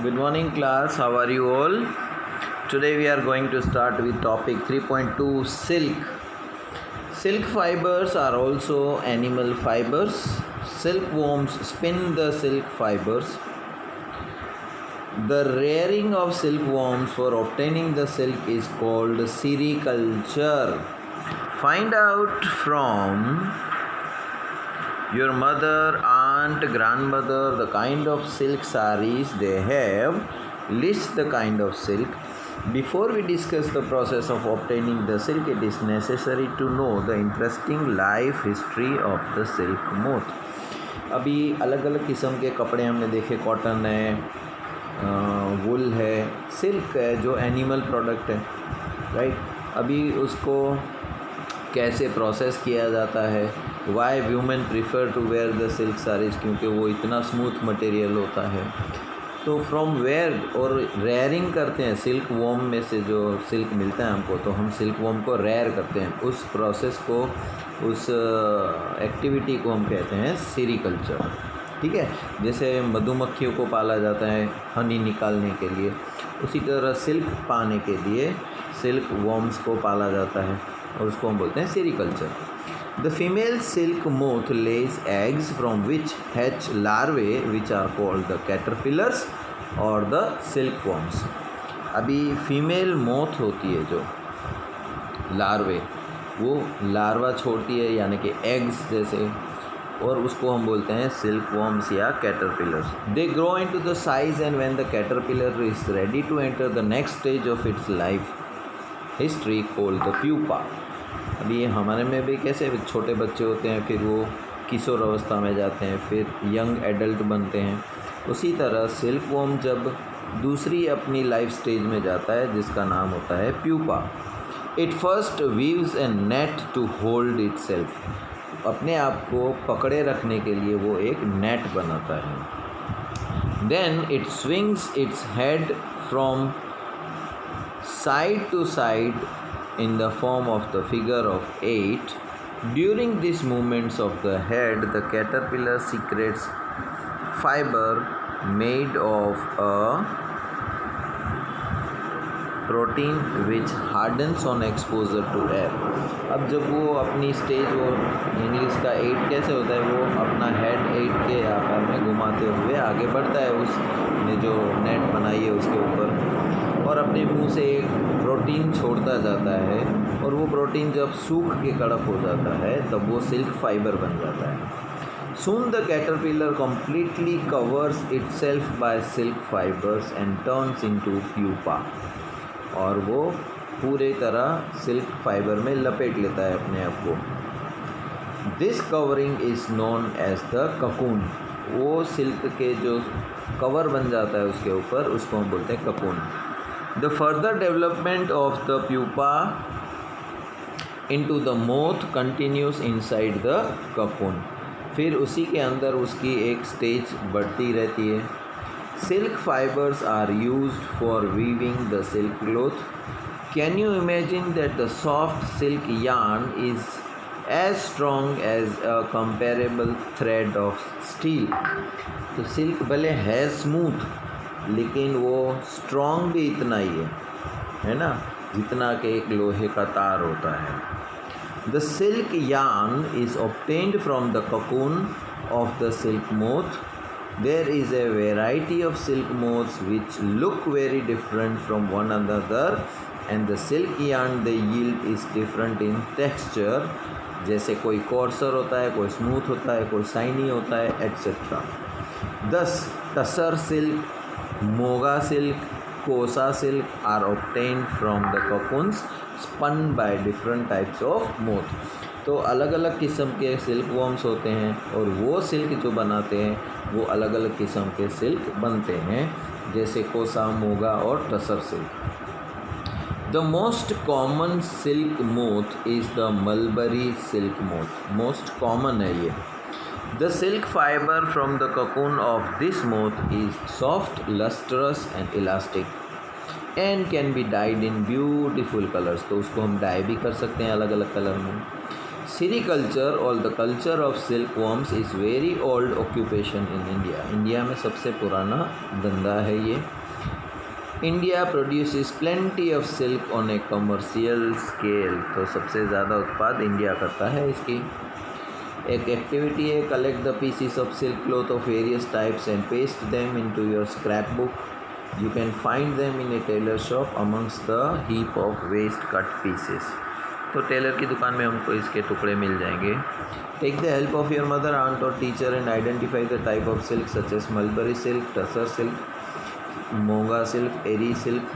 Good morning class, how are you all? Today we are going to start with topic 3.2 silk. Silk fibers are also animal fibers. Silkworms spin the silk fibers. The rearing of silkworms for obtaining the silk is called sericulture. Find out from your mother, aunt, grandmother the kind of silk sarees they have. List the kind of silk. Before we discuss the process of obtaining the silk, it is necessary to know the interesting life history of the silk moth. अभी अलग अलग किस्म के कपड़े हमने देखे, cotton है, वुल है, सिल्क है जो एनिमल प्रोडक्ट है, राइट। अभी उसको कैसे प्रोसेस किया जाता है, why women prefer to wear the silk saris, क्योंकि वो इतना स्मूथ मटेरियल होता है। तो फ्रॉम वेयर और रेयरिंग करते हैं, सिल्क वॉर्म में से जो सिल्क मिलता है हमको, तो हम सिल्क वॉर्म को रेयर करते हैं। उस प्रोसेस को, उस एक्टिविटी को हम कहते हैं सेरीकल्चर, ठीक है। जैसे मधुमक्खियों को पाला जाता है हनी निकालने के लिए, उसी तरह सिल्क पाने के लिए सिल्क वॉर्म्स को पाला जाता है और उसको हम बोलते हैं sericulture. The female silk moth lays eggs from which hatch larvae which are called the caterpillars or the silkworms. अभी फीमेल मोथ होती है जो लार्वे, वो लार्वा छोड़ती है यानी कि एग्स जैसे, और उसको हम बोलते हैं सिल्कवर्म्स या caterpillars. They grow into the size and when the caterpillar is ready to enter the next stage of its life history called the pupa. अभी ये हमारे में भी कैसे छोटे बच्चे होते हैं, फिर वो किशोर अवस्था में जाते हैं, फिर यंग एडल्ट बनते हैं। उसी तरह सिल्कवर्म जब दूसरी अपनी लाइफ स्टेज में जाता है जिसका नाम होता है pupa. It first weaves a net to hold itself. अपने आप को पकड़े रखने के लिए वो एक नेट बनाता है। Then it swings its head from side to side in the form of the figure of 8. During these movements of the head, the caterpillar secretes fiber made of a protein which hardens on exposure to air. अब जब वो अपनी stage, वो English का 8 कैसे होता है, वो अपना हेड 8 के आकार में घुमाते हुए आगे बढ़ता है उसने जो नेट बनाई है उसके ऊपर, और अपने मुंह से एक प्रोटीन छोड़ता जाता है, और वो प्रोटीन जब सूख के कड़क हो जाता है तब वो सिल्क फाइबर बन जाता है। Soon the caterpillar completely covers itself by silk fibers and turns into pupa, और वो पूरे तरह सिल्क फाइबर में लपेट लेता है अपने आप को। This covering is known as the cocoon. वो सिल्क के जो कवर बन जाता है उसके ऊपर, उसको हम बोलते हैं cocoon. The further development of the pupa into the moth continues inside the cocoon. फिर उसी के अंदर उसकी एक स्टेज बढ़ती रहती है। Silk fibers are used for weaving the silk cloth. Can you imagine that the soft silk yarn is as strong as a comparable thread of steel? तो सिल्क भले है स्मूथ, लेकिन वो स्ट्रॉन्ग भी इतना ही है ना, जितना कि एक लोहे का तार होता है। The silk yarn is obtained from the cocoon of the silk moth. There is a variety of silk moths which look very different from one another, and the silk yarn they yield is different in texture. जैसे कोई courser होता है, कोई smooth होता है, कोई shiny होता है, etcetera. Thus tussar silk, muga silk, kosa silk are obtained from the cocoons spun by different types of moth. तो अलग अलग किस्म के सिल्क वॉर्म्स होते हैं, और वो सिल्क जो बनाते हैं वो अलग अलग किस्म के सिल्क बनते हैं, जैसे कोसा, मोगा और tussar silk. The most common silk moth is the mulberry silk moth. Most common है ये। The silk fiber from the cocoon of this moth is soft, lustrous and elastic and can be dyed in beautiful colors. तो उसको हम die भी कर सकते हैं अलग अलग कलर में। Sericulture or the culture of silkworms is very old occupation in India. India में सबसे पुराना धंधा है ये. India produces plenty of silk on a commercial scale. तो सबसे ज़्यादा उत्पाद इंडिया करता है इसकी. एक एक्टिविटी है, collect the pieces of silk cloth of various types and paste them into your scrapbook. You can find them in a tailor shop amongst the heap of waste cut pieces. तो tailor की दुकान में हमको इसके टुकड़े मिल जाएंगे. Take the help of your mother, aunt और teacher and identify the type of silk such as mulberry silk, tussar silk, muga silk, eri silk.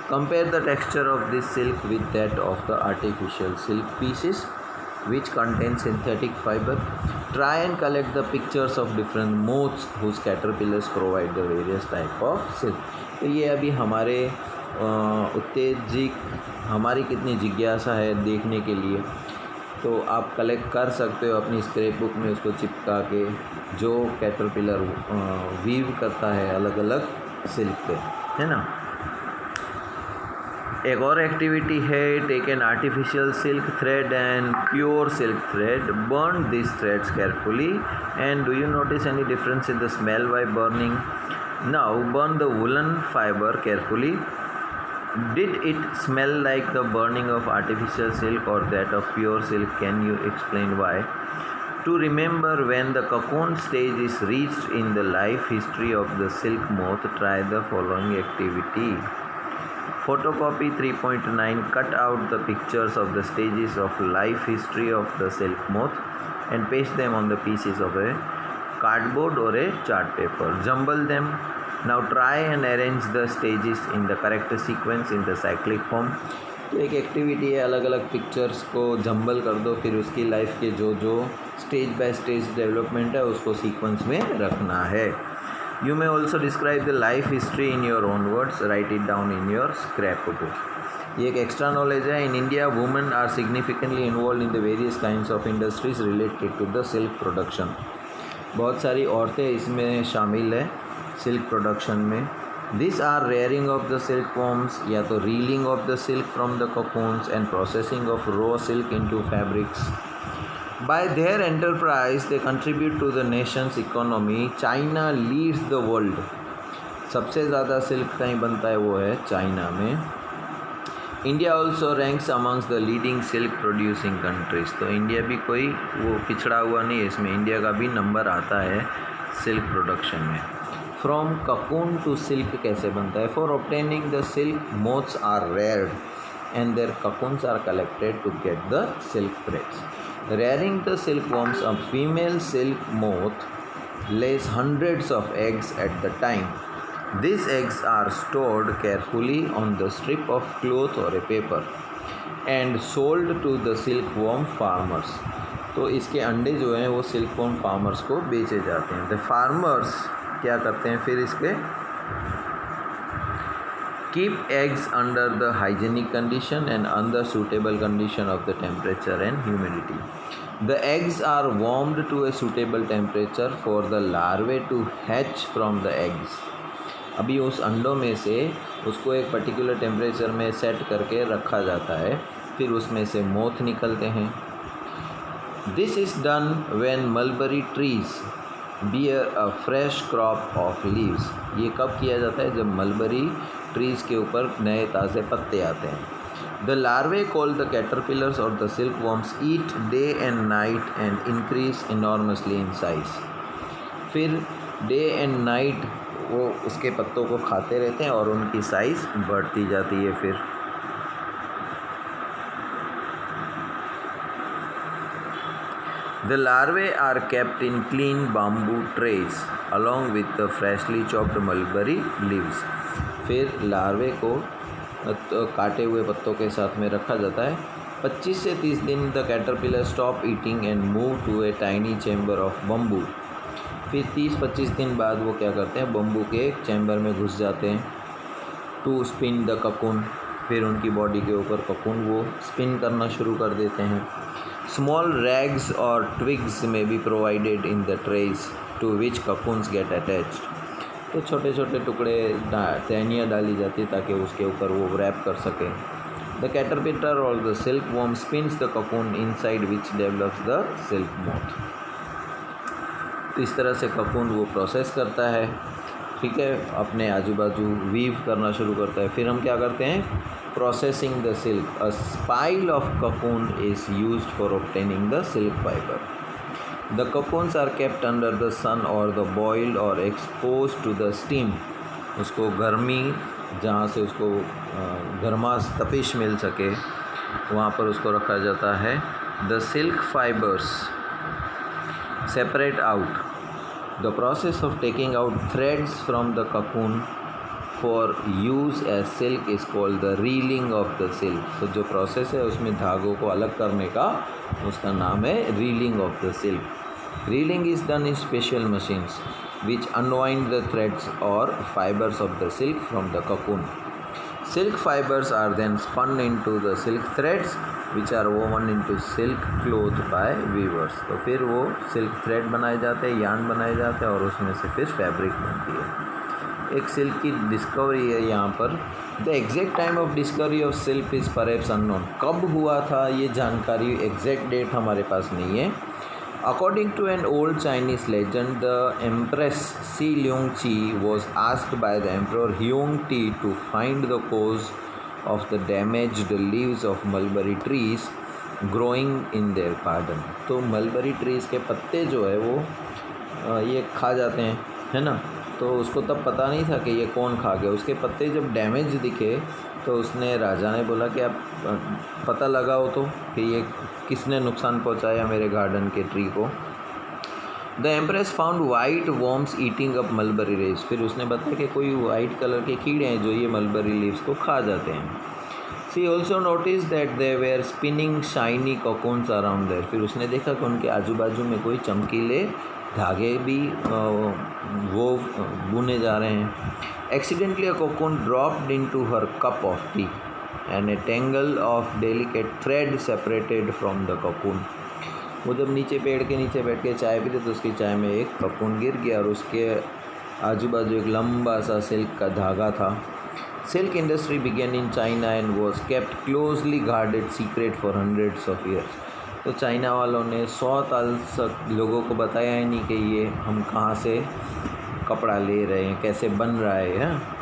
Compare the texture of this silk with that of the artificial silk pieces which contain synthetic fiber. Try and collect the pictures of different moths whose caterpillars provide the various type of silk. तो ये अभी हमारे उत्तेजिक हमारी कितनी जिज्ञासा है देखने के लिए, तो आप कलेक्ट कर सकते हो अपनी स्क्रैप बुक में उसको चिपका के, जो कैटरपिलर वीव करता है अलग अलग सिल्क पे, है ना. एक और एक्टिविटी है, take an artificial silk thread and pure silk thread, burn this threads carefully and do you notice any difference in the smell while burning. Now burn the woollen fibre carefully. Did it smell like the burning of artificial silk or that of pure silk? Can you explain why? To remember when the cocoon stage is reached in the life history of the silk moth, try the following activity. Photocopy 3.9. Cut out the pictures of the stages of life history of the silk moth and paste them on the pieces of a cardboard or a chart paper. Jumble them. Now try and arrange the stages in the correct sequence in the cyclic form. तो एक activity है, अलग अलग pictures को jumble कर दो, फिर उसकी लाइफ के जो जो स्टेज बाय स्टेज डेवलपमेंट है उसको सीक्वेंस में रखना है. You may also describe the life history in your own words. Write it down in your scrapbook. ये एक एक्स्ट्रा नॉलेज है. In India women are significantly involve in the various kinds of industries related to the silk production. बहुत सारी औरतें इसमें शामिल है silk production में. This are rearing of the silk worms, या तो reeling of the silk from the cocoons and processing of raw silk into fabrics. By their enterprise, they contribute to the nation's economy. China leads the world. सबसे ज़्यादा silk कहीं बनता है वो है China में. India also ranks amongst the leading silk producing countries. तो India भी कोई वो पिछड़ा हुआ नहीं है, इसमें इंडिया का भी नंबर आता है सिल्क प्रोडक्शन में. फ्रॉम ककून टू सिल्क कैसे बनता है? For obtaining the silk moths are reared and their cocoons are collected to get the silk threads. Rearing the silkworms, a female silk moth lays hundreds of eggs at the time. These eggs are stored carefully on the strip of cloth or a paper and sold to the silkworm farmers. तो इसके अंडे जो हैं वो silkworm farmers को बेचे जाते हैं. द फार्मर्स क्या करते हैं फिर इसके? Keep eggs under the hygienic condition and under suitable condition of the temperature and humidity. The eggs are warmed to a suitable temperature for the larvae to hatch from the eggs. अभी उस अंडों में से उसको एक particular temperature में set करके रखा जाता है, फिर उसमें से मोथ निकलते हैं. This is done when mulberry trees bear a fresh crop of leaves. ये कब किया जाता है? जब मलबरी ट्रीज़ के ऊपर नए ताज़े पत्ते आते हैं. The larvae called the caterpillars or the silk worms eat day and night and increase enormously in size. फिर डे एंड नाइट वो उसके पत्तों को खाते रहते हैं और उनकी साइज़ बढ़ती जाती है. फिर The larvae are kept in clean bamboo trays along with the freshly chopped mulberry leaves. फिर लार्वे को काटे हुए पत्तों के साथ में रखा जाता है. 25 से 30 दिन the caterpillar stop eating and move to a tiny chamber of bamboo. फिर 30-25 दिन बाद वो क्या करते हैं? बम्बू के एक चैम्बर में घुस जाते हैं. To spin the cocoon. फिर उनकी बॉडी के ऊपर ककून वो स्पिन करना शुरू कर देते हैं. स्मॉल रैग्स और ट्विग्स में be provided in the trays to which cocoons get attached. तो छोटे छोटे टुकड़े टहनियाँ डाली जाती है ताकि उसके ऊपर वो रैप कर सकें. द कैटरपिलर और the silk worm spins the cocoon inside which develops the silk moth. तो इस तरह से ककून वो प्रोसेस करता है, ठीक है, अपने आजू बाजू वीव करना शुरू करता है। फिर हम क्या करते हैं, processing the silk. A pile of cocoon is used for obtaining the silk fibre. The cocoons are kept under the sun or the boiled or expose to the steam. उसको गर्मी, जहाँ से उसको गर्मा तपिश मिल सके, वहाँ पर उसको रखा जाता है। The silk fibres separate out. The process of taking out threads from the cocoon for use as silk is called the reeling of the silk. तो जो प्रोसेस है उसमें धागों को अलग करने का, उसका नाम है reeling of the silk. Reeling is done in special machines which unwind the threads or fibers of the silk from the cocoon. Silk fibers are then spun into the silk threads which are woven into silk cloth by weavers. तो फिर वो silk thread बनाए जाते हैं, yarn बनाए जाते हैं और उसमें से फिर फैब्रिक बनती है। एक सिल्क की डिस्कवरी है यहाँ पर। The exact time of discovery of silk is perhaps unknown. कब हुआ था ये जानकारी, एग्जैक्ट डेट हमारे पास नहीं है। According to an old Chinese legend, the Empress Xi Longqi was asked by the Emperor Huangdi to find the cause of the damaged leaves of mulberry trees growing in their garden. तो mulberry trees के पत्ते जो है वो ये खा जाते हैं, है ना। तो उसको तब पता नहीं था कि ये कौन खा गया। उसके पत्ते जब डैमेज दिखे तो उसने, राजा ने बोला कि आप पता लगाओ तो कि ये किसने नुकसान पहुंचाया मेरे गार्डन के ट्री को। The empress found white worms eating up mulberry leaves. फिर उसने बताया कि कोई वाइट कलर के कीड़े हैं जो ये मलबरी लीव्स को खा जाते हैं। See also notice that they were spinning shiny cocoons around there. फिर उसने देखा कि उनके आजू बाजू में कोई चमकीले धागे भी वो बुने जा रहे हैं। Accidentally a cocoon dropped into her cup of T and A tangle of delicate thread separated from the cocoon. वो जब नीचे पेड़ के नीचे बैठ के चाय पीते तो उसकी चाय में एक कोकून गिर गया और उसके आजू बाजू एक लंबा सा सिल्क का धागा था। Silk industry began in China and was kept closely guarded secret for hundreds of years. तो चाइना वालों ने 100 साल तक लोगों को बताया ही नहीं कि ये हम कहाँ से कपड़ा ले रहे हैं, कैसे बन रहा है।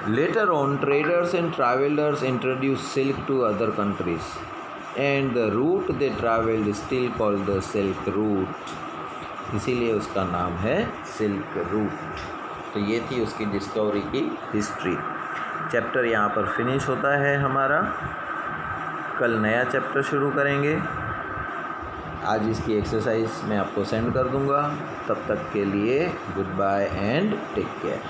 Later on traders and travellers introduce silk to other countries and the route they travelled still called the silk route. इसीलिए उसका नाम है सिल्क रूट। तो ये थी उसकी डिस्कवरी की हिस्ट्री। चैप्टर यहाँ पर फिनिश होता है हमारा। कल नया चैप्टर शुरू करेंगे। आज इसकी एक्सरसाइज मैं आपको सेंड कर दूंगा। तब तक के लिए goodbye and take care.